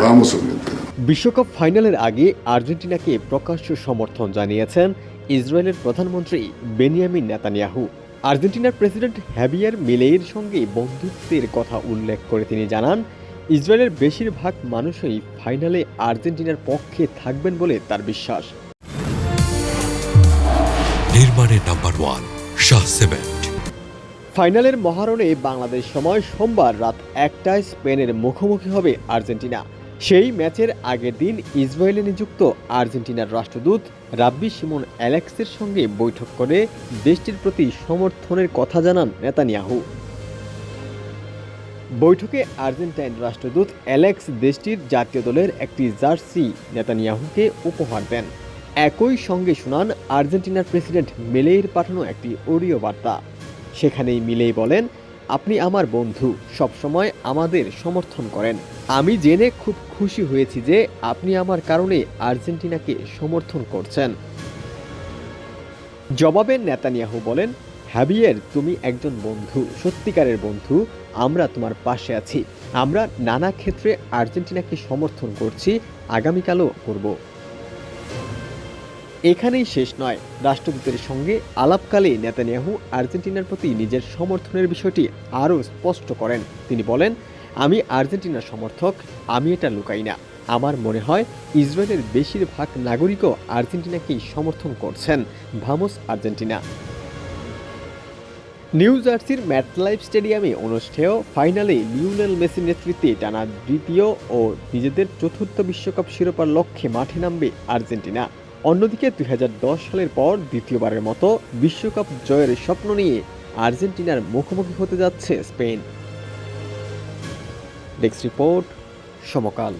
Vamos, humilde. বিশ্বকাপ ফাইনালের আগে আর্জেন্টিনাকে প্রকাশ্য সমর্থন জানিয়েছেন ইসরায়েলের প্রধানমন্ত্রী বেনিয়ামিন নেতানিয়াহু। আর্জেন্টিনার প্রেসিডেন্ট হ্যাভিয়ার মিলেইর সঙ্গে বন্ধুত্বের কথা উল্লেখ করে তিনি জানান, ইসরায়েলের বেশিরভাগ মানুষই ফাইনালে আর্জেন্টিনার পক্ষে থাকবেন বলে তার বিশ্বাস। নির্মাণে নাম্বার 1 শাহ সিমেন্ট। ফাইনালের মহারণে বাংলাদেশ সময় সোমবার রাত 1টায় স্পেনের মুখোমুখি হবে আর্জেন্টিনা। সেই ম্যাচের আগের দিন ইসরায়েলে নিযুক্ত আর্জেন্টিনার রাষ্ট্রদূত রাব্বি শিমোন অ্যালেক্সের সঙ্গে বৈঠক করে দেশটির প্রতি সমর্থনের কথা জানান নেতানিয়াহু। বৈঠকে আর্জেন্টাইন রাষ্ট্রদূত অ্যালেক্স দেশটির জাতীয় দলের একটি জার্সি নেতানিয়াহুকে উপহার দেন। একই সঙ্গে শোনান আর্জেন্টিনার প্রেসিডেন্ট মিলেইর পাঠানো একটি অডিও বার্তা। সেখানেই মিলেই বলেন, আপনি আমার বন্ধু, সবসময় আমাদের সমর্থন করেন। আমি জেনে খুব খুশি হয়েছি যে আপনি আমার কারণে আর্জেন্টিনাকে সমর্থন করছেন। জবাবে নেতানিয়াহু বলেন, হ্যাভিয়ের, তুমি একজন বন্ধু, সত্যিকারের বন্ধু। আমরা তোমার পাশে আছি। আমরা নানা ক্ষেত্রে আর্জেন্টিনাকে সমর্থন করছি, আগামীকালও করব। এখানেই শেষ নয়। রাষ্ট্রদূতের সঙ্গে আলাপকালে নেতানিয়াহু আর্জেন্টিনার প্রতি নিজের সমর্থনের বিষয়টি আরও স্পষ্ট করেন। তিনি বলেন, আমি আর্জেন্টিনার সমর্থক, আমি এটা লুকাই না। আমার মনে হয় ইসরায়েলের বেশিরভাগ নাগরিকও আর্জেন্টিনাকেই সমর্থন করছেন। Vamos Argentina. নিউ জার্সির ম্যাটলাইফ স্টেডিয়ামে অনুষ্ঠেয় ফাইনালে লিওনেল মেসির নেতৃত্বে টানা দ্বিতীয় ও নিজেদের চতুর্থ বিশ্বকাপ শিরোপার লক্ষ্যে মাঠে নামবে আর্জেন্টিনা। অন্যদিকে 2010 সালের পর দ্বিতীয়বারের মতো বিশ্বকাপ জয়ের স্বপ্ন নিয়ে আর্জেন্টিনার মুখোমুখি হতে যাচ্ছে স্পেন। ডেস্ক রিপোর্ট, সমকাল।